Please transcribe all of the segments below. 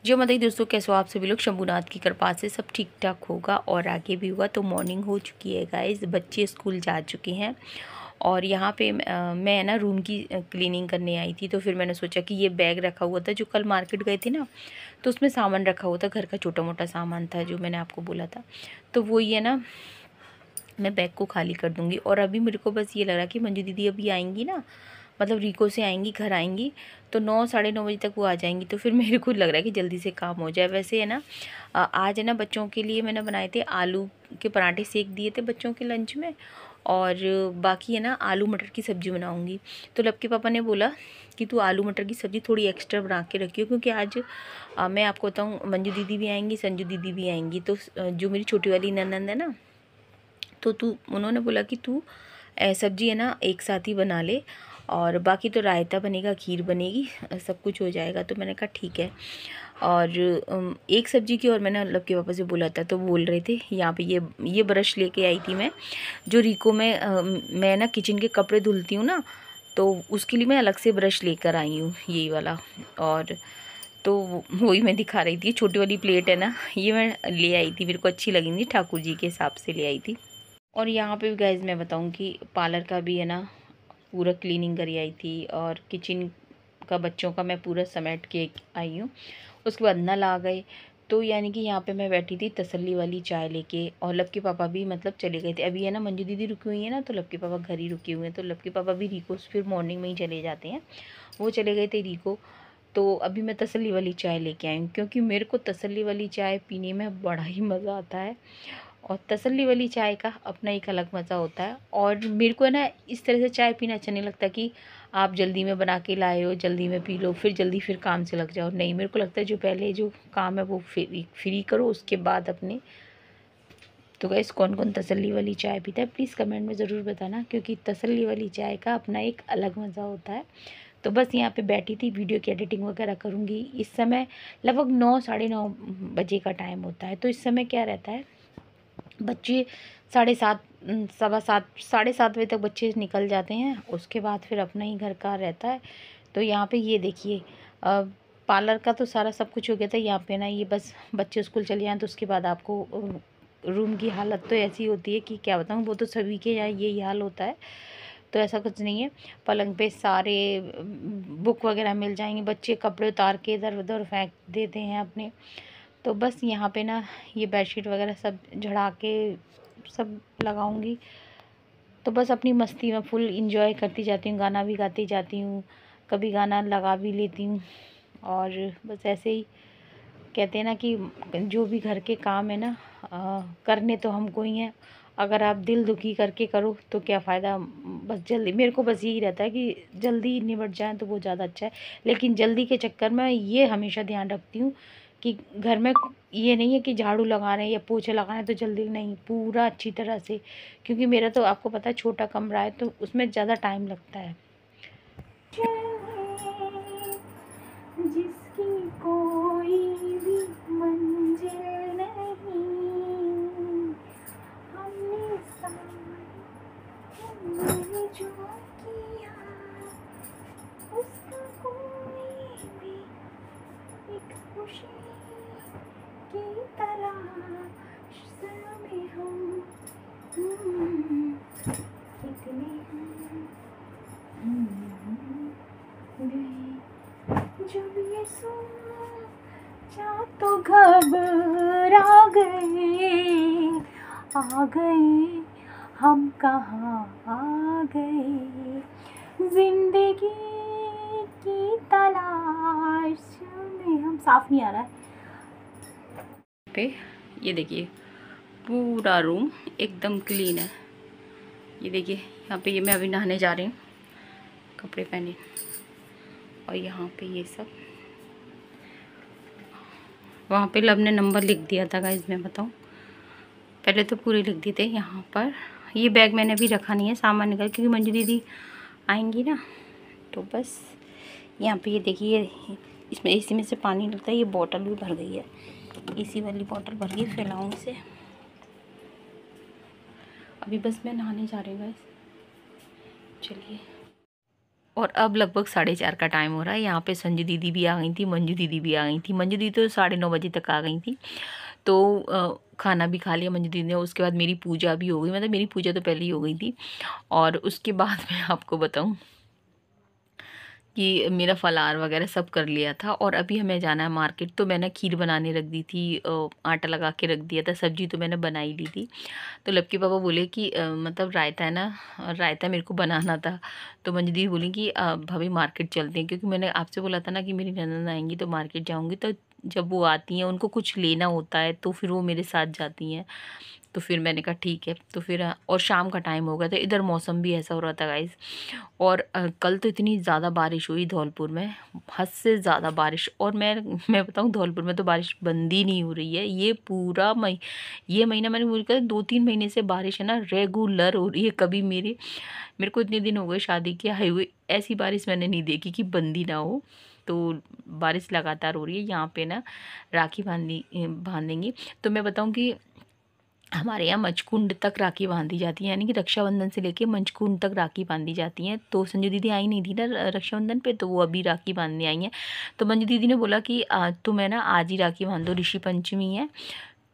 जो मतलब दोस्तों कैसे हो आप सभी लोग, शंभुनाथ की कृपा से सब ठीक ठाक होगा और आगे भी होगा। तो मॉर्निंग हो चुकी है गाइस, बच्चे स्कूल जा चुके हैं और यहाँ पे मैं ना रूम की क्लीनिंग करने आई थी। तो फिर मैंने सोचा कि ये बैग रखा हुआ था जो कल मार्केट गए थे ना, तो उसमें सामान रखा हुआ था, घर का छोटा मोटा सामान था जो मैंने आपको बोला था। तो वो ये ना मैं बैग को खाली कर दूँगी। और अभी मेरे को बस ये लग रहा है कि मंजू दीदी अभी आएंगी ना, मतलब रिको से आएंगी, घर आएंगी तो 9 साढ़े 9 बजे तक वो आ जाएंगी। तो फिर मेरे को लग रहा है कि जल्दी से काम हो जाए। वैसे है ना आज है ना बच्चों के लिए मैंने बनाए थे आलू के पराठे, सेक दिए थे बच्चों के लंच में। और बाकी है ना आलू मटर की सब्ज़ी बनाऊंगी। तो लव के पापा ने बोला कि तू आलू मटर की सब्ज़ी थोड़ी एक्स्ट्रा बना के रखियो, क्योंकि आज मैं आपको बताऊँ मंजू दीदी भी आएंगी, संजू दीदी भी आएंगी। तो जो मेरी छोटी वाली ननंद है ना, तो उन्होंने बोला कि तू सब्ज़ी है ना एक साथ ही बना ले, और बाकी तो रायता बनेगा, खीर बनेगी, सब कुछ हो जाएगा। तो मैंने कहा ठीक है। और एक सब्ज़ी की और मैंने लब के पापा से बोला था, तो बोल रहे थे यहाँ पे ये ब्रश लेके आई थी मैं, जो रिको में मैं ना किचन के कपड़े धुलती हूँ ना, तो उसके लिए मैं अलग से ब्रश लेकर आई हूँ यही वाला। और तो वही मैं दिखा रही थी, छोटी वाली प्लेट है ना, ये मैं ले आई थी, मेरे को अच्छी लगी थी, ठाकुर जी के हिसाब से ले आई थी। और यहाँ पे भी गाइज मैं बताऊँ कि पार्लर का भी है ना पूरा क्लीनिंग करी आई थी, और किचन का बच्चों का मैं पूरा समेट के आई हूँ। उसके बाद नल आ गए, तो यानी कि यहाँ पे मैं बैठी थी तसल्ली वाली चाय लेके। और लब के पापा भी मतलब चले गए थे। अभी है ना मंजू दीदी रुकी हुई है ना, तो लब के पापा घर ही रुके हुए हैं। तो लब के पापा भी रिको फिर मॉर्निंग में ही चले जाते हैं, वो चले गए थे रिको। तो अभी मैं तसल्ली वाली चाय लेके आई हूँ, क्योंकि मेरे को तसल्ली वाली चाय पीने में बड़ा ही मज़ा आता है। और तसल्ली वाली चाय का अपना एक अलग मज़ा होता है। और मेरे को है ना इस तरह से चाय पीना अच्छा नहीं लगता कि आप जल्दी में बना के लाए हो, जल्दी में पी लो, फिर जल्दी फिर काम से लग जाओ। नहीं, मेरे को लगता है जो पहले जो काम है वो फ्री करो, उसके बाद अपने। तो गाइस कौन कौन तसल्ली वाली चाय पीता है प्लीज़ कमेंट में ज़रूर बताना, क्योंकि तसल्ली वाली चाय का अपना एक अलग मज़ा होता है। तो बस यहाँ पे बैठी थी, वीडियो की एडिटिंग वगैरह करूँगी। इस समय लगभग 9 साढ़े 9 बजे का टाइम होता है। तो इस समय क्या रहता है, बच्चे 7:30 सवा 7 7:30 बजे तक बच्चे निकल जाते हैं। उसके बाद फिर अपना ही घर का रहता है। तो यहाँ पे ये देखिए पार्लर का तो सारा सब कुछ हो गया था। यहाँ पे ना ये बस बच्चे स्कूल चले जाएँ तो उसके बाद आपको रूम की हालत तो ऐसी होती है कि क्या बताऊँ, वो तो सभी के यहाँ यही हाल होता है। तो ऐसा कुछ नहीं है, पलंग पे सारे बुक वगैरह मिल जाएंगे, बच्चे कपड़े उतार के इधर उधर फेंक देते हैं अपने। तो बस यहाँ पे ना ये बेडशीट वगैरह सब झड़ा के सब लगाऊंगी। तो बस अपनी मस्ती में फुल इंजॉय करती जाती हूँ, गाना भी गाती जाती हूँ, कभी गाना लगा भी लेती हूँ। और बस ऐसे ही कहते हैं ना कि जो भी घर के काम है ना करने तो हमको ही हैं। अगर आप दिल दुखी करके करो तो क्या फ़ायदा। बस जल्दी, मेरे को बस यही रहता है कि जल्दी निपट जाए तो वो ज़्यादा अच्छा है। लेकिन जल्दी के चक्कर में ये हमेशा ध्यान रखती हूँ कि घर में ये नहीं है कि झाड़ू लगा रहे हैं या पोछे लगा रहे हैं तो जल्दी नहीं, पूरा अच्छी तरह से। क्योंकि मेरा तो आपको पता है छोटा कमरा है, तो उसमें ज़्यादा टाइम लगता है। जिसकी कोई भी मंजिल नहीं, हमने जो किया उसका कोई भी एक खुशी की तलाश में हम कितने गए। जब ये सोचा तो घबरा गए, आ गए हम कहाँ आ गए, जिंदगी की तलाश में हम। साफ नहीं आ रहा है पे, ये देखिए पूरा रूम एकदम क्लीन है। ये देखिए यहाँ पे, ये मैं अभी नहाने जा रही हूँ, कपड़े पहने। और यहाँ पे ये सब, वहाँ पे लब ने नंबर लिख दिया था गाइस, मैं बताऊँ पहले तो पूरे लिख दिए थे। यहाँ पर ये बैग मैंने अभी रखा नहीं है, सामान निकाल, क्योंकि मंजू दीदी आएंगी ना। तो बस यहाँ पे ये देखिए, इसमें इसी में से पानी लगता है। ये बोतल भी भर गई है, इसी वाली बोतल भर गई, फैलाऊँ इसे। अभी बस मैं नहाने जा रही हूँ गाइस, चलिए। और अब लगभग 4:30 का टाइम हो रहा है। यहाँ पे संजू दीदी भी आ गई थी, मंजू दीदी भी आ गई थी। मंजू दीदी तो 9:30 बजे तक आ गई थी। तो खाना भी खा लिया मंजू दीदी ने। उसके बाद मेरी पूजा भी हो गई, मतलब मेरी पूजा तो पहले ही हो गई थी। और उसके बाद मैं आपको बताऊँ कि मेरा फलार वगैरह सब कर लिया था और अभी हमें जाना है मार्केट। तो मैंने खीर बनाने रख दी थी, आटा लगा के रख दिया था। सब्जी तो मैंने बना ही ली थी। तो लक्की पापा बोले कि मतलब रायता है ना, रायता मेरे को बनाना था। तो मंजू दीदी बोली कि भाभी मार्केट चलते हैं, क्योंकि मैंने आपसे बोला था ना कि मेरी ननद आएंगी तो मार्केट जाऊँगी। तो जब वो आती हैं उनको कुछ लेना होता है तो फिर वो मेरे साथ जाती हैं। तो फिर मैंने कहा ठीक है। तो फिर और शाम का टाइम हो गया था, इधर मौसम भी ऐसा हो रहा था गाइस। और कल तो इतनी ज़्यादा बारिश हुई धौलपुर में, हद से ज़्यादा बारिश। और मैं बताऊँ धौलपुर में तो बारिश बंद ही नहीं हो रही है। ये पूरा ये महीना मैंने बोलकर 2-3 महीने से बारिश है ना रेगुलर हो रही है। कभी मेरे को इतने दिन हो गए शादी के आए हुए, ऐसी बारिश मैंने नहीं देखी कि बंद ही ना हो। तो बारिश लगातार हो रही है। यहाँ पे ना राखी बांधेंगी। तो मैं बताऊँ कि हमारे यहाँ मचकुंड तक राखी बांधी जाती है, यानी कि रक्षाबंधन से लेके मचकुंड तक राखी बांधी जाती हैं। तो संजू दीदी आई नहीं थी ना रक्षाबंधन पे, तो वो अभी राखी बांधने आई हैं। तो मंजू दीदी ने बोला कि तुम है ना आज ही राखी बांध दो, ऋषि पंचमी है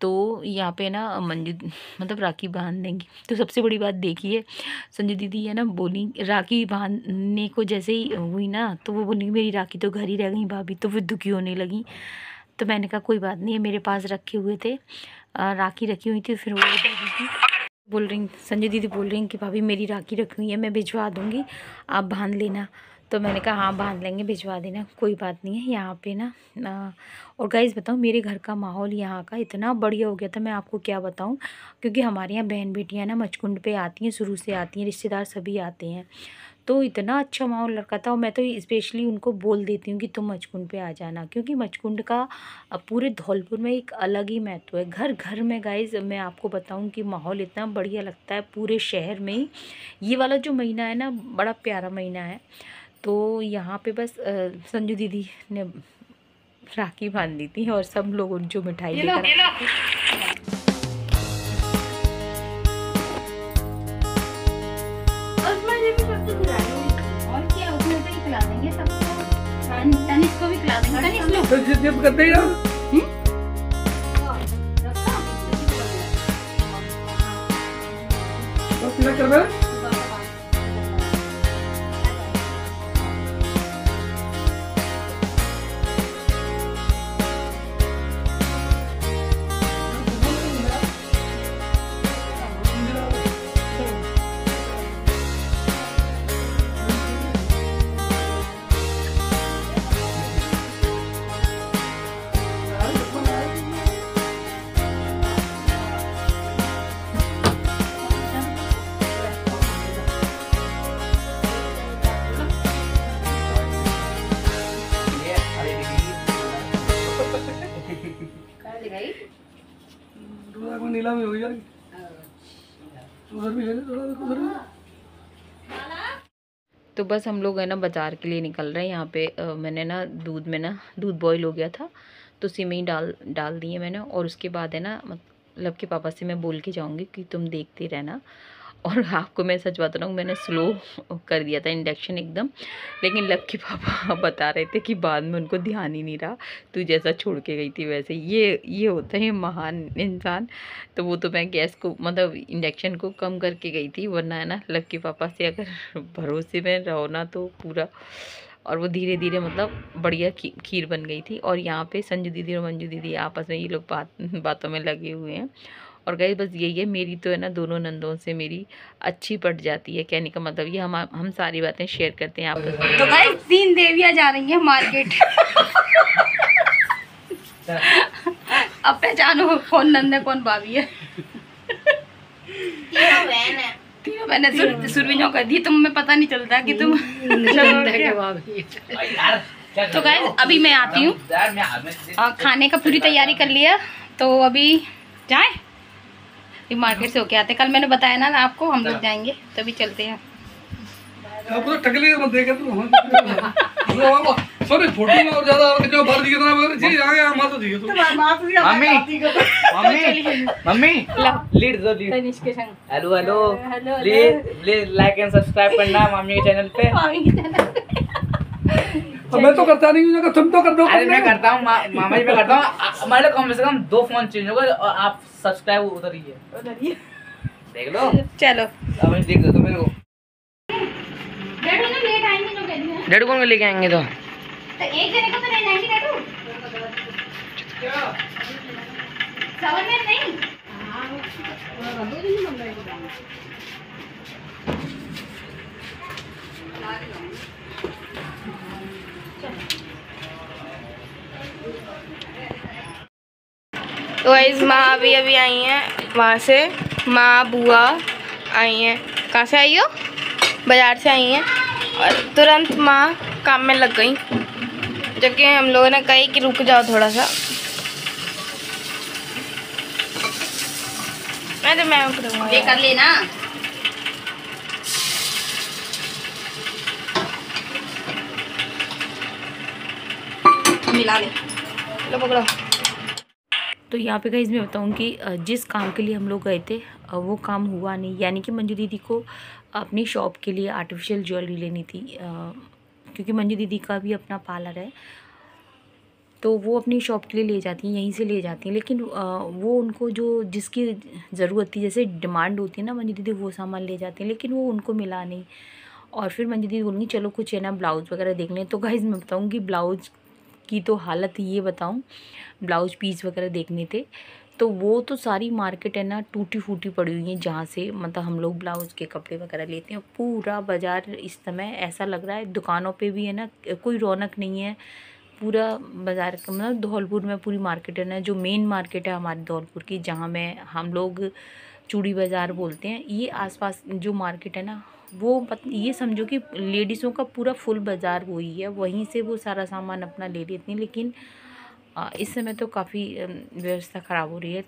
तो यहाँ पे ना मतलब राखी बांध देंगी। तो सबसे बड़ी बात देखिए, संजू दीदी है ना बोली राखी बांधने को जैसे ही हुई ना, तो वो बोली मेरी राखी तो घर ही रह गई भाभी। तो फिर दुखी होने लगी। तो मैंने कहा कोई बात नहीं है, मेरे पास रखे हुए थे, राखी रखी हुई थी। फिर वो बोल रही संजय दीदी बोल रही कि भाभी मेरी राखी रखी हुई है, मैं भिजवा दूँगी, आप बांध लेना। तो मैंने कहा हाँ बांध लेंगे, भिजवा देना, कोई बात नहीं है। यहाँ पे ना और गाइस बताऊँ मेरे घर का माहौल यहाँ का इतना बढ़िया हो गया था, मैं आपको क्या बताऊँ। क्योंकि हमारे यहाँ बहन बेटियाँ ना मचकुंड पे आती हैं, शुरू से आती हैं, रिश्तेदार सभी आते हैं। तो इतना अच्छा माहौल लगा था। और मैं तो स्पेशली उनको बोल देती हूँ कि तुम मचकुंड पे आ जाना, क्योंकि मचकुंड का पूरे धौलपुर में एक अलग ही महत्व है। घर घर में गाइज मैं आपको बताऊँ कि माहौल इतना बढ़िया लगता है पूरे शहर में ही। ये वाला जो महीना है ना बड़ा प्यारा महीना है। तो यहाँ पे बस संजू दीदी ने राखी बांध दी थी और सब लोग जो मिठाई लेकर तनिष को भी खिला देंगे। तनिष कर देगा। नीलामी हो गई उधर भी है उधर भी। तो बस हम लोग है ना बाज़ार के लिए निकल रहे हैं। यहाँ पे मैंने ना दूध बॉईल हो गया था तो उसी में ही डाल दिए मैंने। और उसके बाद है ना मतलब के पापा से मैं बोल के जाऊँगी कि तुम देखते रहना। और आपको मैं सच बता रहा हूँ, मैंने स्लो कर दिया था इंडक्शन एकदम, लेकिन लक्की पापा बता रहे थे कि बाद में उनको ध्यान ही नहीं रहा, तू जैसा छोड़ के गई थी वैसे। ये होता है महान इंसान। तो वो तो मैं गैस को मतलब इंडक्शन को कम करके गई थी, वरना है ना लक्की पापा से अगर भरोसे में रहो ना तो पूरा। और वो धीरे धीरे मतलब बढ़िया खीर बन गई थी। और यहाँ पे संजू दीदी और मंजू दीदी आपस में ये लोग बातों में लगे हुए हैं। और गाइस बस यही है, मेरी तो है ना दोनों नंदों से मेरी अच्छी पट जाती है। कहने का मतलब ये हम सारी बातें शेयर करते हैं आपस में। तो गाइस 3 देवियां जा रही हैं मार्केट। अब पहचानो कौन नंद है कौन भाभी है। तीनों बहनें सुरभियों कर दी, तुम्हें पता नहीं चलता कि तुम नंद है भाभी। तो गाइस अभी मैं आती हूँ, खाने का पूरी तैयारी कर लिया। तो अभी जाएं मार्केट से होके आते। कल मैंने बताया ना आपको हम लोग जाएंगे, तभी चलते हैं। सॉरी फोटो में और ज्यादा जो भर दी कितना मगर चीज आ गया मत दियो तू मम्मी लीड दो लीड तनिष्क के संग hello hello please like and subscribe करना मम्मी के चैनल पे। मैं तो करता नहीं हूं, तुम तो कर दो। अरे मैं करता हूं मामा जी, मैं करता हूं। हमारे कम से कम 2 फोन चेंज होगा और आप सब्सक्राइब उधर ही है, देख लो। चलो अब देख दो मेरे को। डैडू तो लेट आएंगे जो कहती हैं। डैडू कौन लेके आएंगे तो एक जने को तो ले जाएंगे डैडू। क्या? सवर में नहीं। हां दो दिन मंगाई को जाना। तो गाइस माँ भी अभी आई हैं वहाँ से, माँ बुआ आई हैं। कहाँ से आई हो? बाज़ार से आई हैं। और तुरंत माँ काम में लग गई, जबकि हम लोगों ने कही कि रुक जाओ थोड़ा सा। मैं ये कर लेना। मिला ले, लो पकड़ो। तो यहाँ पे गाइस मैं बताऊँ कि जिस काम के लिए हम लोग गए थे वो काम हुआ नहीं। यानी कि मंजू दीदी को अपनी शॉप के लिए आर्टिफिशियल ज्वेलरी लेनी थी, क्योंकि मंजू दीदी का भी अपना पार्लर है, तो वो अपनी शॉप के लिए ले जाती हैं, यहीं से ले जाती हैं। लेकिन वो उनको जो जिसकी ज़रूरत थी, जैसे डिमांड होती है ना मंजू दीदी, वो सामान ले जाती हैं, लेकिन वो उनको मिला नहीं। और फिर मंजू दीदी बोलेंगी चलो कुछ है ना ब्लाउज़ वगैरह देख लें। तो गाइस मैं बताऊँ कि ब्लाउज़ की तो हालत ये बताऊँ, ब्लाउज पीस वगैरह देखने थे तो वो तो सारी मार्केट है ना टूटी फूटी पड़ी हुई है, जहाँ से मतलब हम लोग ब्लाउज़ के कपड़े वगैरह लेते हैं। पूरा बाज़ार इस समय ऐसा लग रहा है, दुकानों पे भी है ना कोई रौनक नहीं है। पूरा बाज़ार का मतलब धौलपुर में पूरी मार्केट है ना, जो मेन मार्केट है हमारे धौलपुर की, जहाँ में हम लोग चूड़ी बाज़ार बोलते हैं, ये आसपास जो मार्केट है ना वो ये समझो कि लेडीज़ों का पूरा फुल बाज़ार वही है, वहीं से वो सारा सामान अपना ले लेती हैं। लेकिन इस समय तो काफ़ी व्यवस्था ख़राब हो रही है।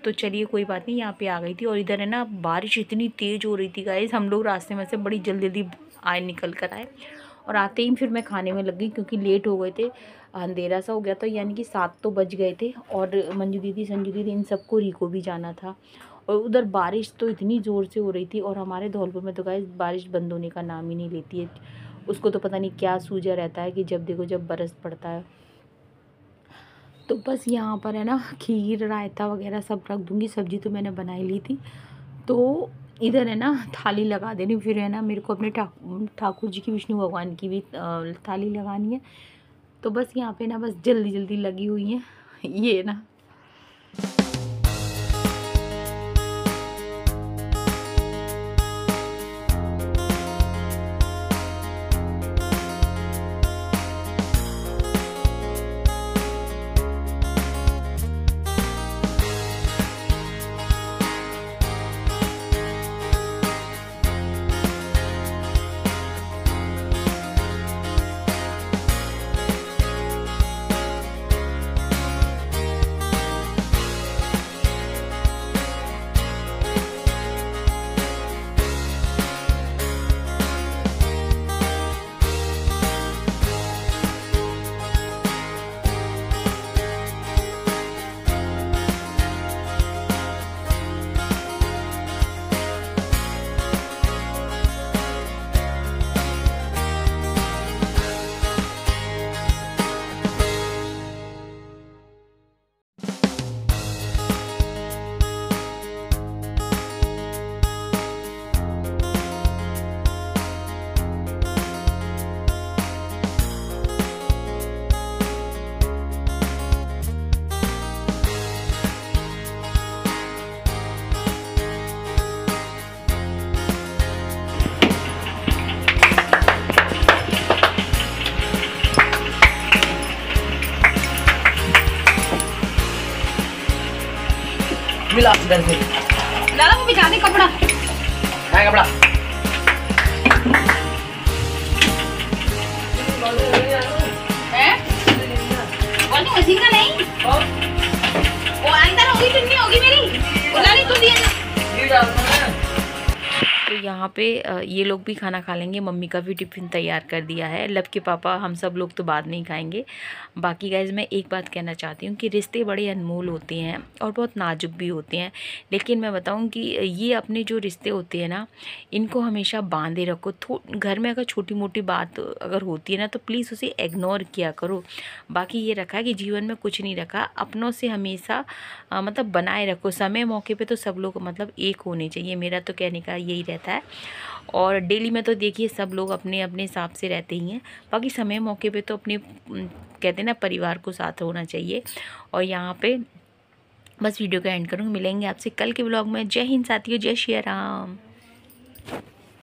तो चलिए कोई बात नहीं, यहाँ पे आ गई थी। और इधर है ना बारिश इतनी तेज़ हो रही थी गाइस, हम लोग रास्ते में से बड़ी जल्दी जल्दी निकल कर आए। और आते ही फिर मैं खाने में लग गई, क्योंकि लेट हो गए थे, अंधेरा सा हो गया था, यानी कि 7 तो बज गए थे। और मंजू दीदी संजू दीदी इन सबको रिको भी जाना था। और उधर बारिश तो इतनी ज़ोर से हो रही थी। और हमारे धौलपुर में तो गाइस बारिश बंद होने का नाम ही नहीं लेती है, उसको तो पता नहीं क्या सूझा रहता है कि जब देखो जब बरस पड़ता है। तो बस यहाँ पर है ना खीर रायता वगैरह सब रख दूँगी, सब्ज़ी तो मैंने बनाई ली थी। तो इधर है ना थाली लगा देनी, फिर है ना मेरे को अपने ठाकुर जी की, विष्णु भगवान की भी थाली लगानी है। तो बस यहाँ पे ना बस जल्दी जल्दी लगी हुई है ये ना। मिला इधर से दादा वो बिछा दे कपड़ा, है कपड़ा। हैं? वॉशिंग मशीन का नहीं? वो अंदर होगी चुन्नी होगी मेरी, बुला ली तू दिया। तो यहाँ पे ये लोग भी खाना खा लेंगे। मम्मी का भी टिफ़िन तैयार कर दिया है। लब के पापा हम सब लोग तो बाद नहीं खाएंगे। बाकी गाइज़ मैं एक बात कहना चाहती हूँ कि रिश्ते बड़े अनमोल होते हैं और बहुत नाजुक भी होते हैं, लेकिन मैं बताऊँ कि ये अपने जो रिश्ते होते हैं ना, इनको हमेशा बांधे रखो। घर में अगर छोटी मोटी बात अगर होती है ना तो प्लीज़ उसे इग्नोर किया करो। बाकी ये रखा है कि जीवन में कुछ नहीं रखा, अपनों से हमेशा मतलब बनाए रखो। समय मौके पे तो सब लोग मतलब एक होने चाहिए, मेरा तो कहने का यही रहता है। और डेली में तो देखिए सब लोग अपने अपने हिसाब से रहते ही हैं, बाकी समय मौके पे तो अपने कहते हैं ना परिवार को साथ होना चाहिए। और यहाँ पे बस वीडियो का एंड करूँगी। मिलेंगे आपसे कल के ब्लॉग में। जय हिंद साथियों, जय श्री राम।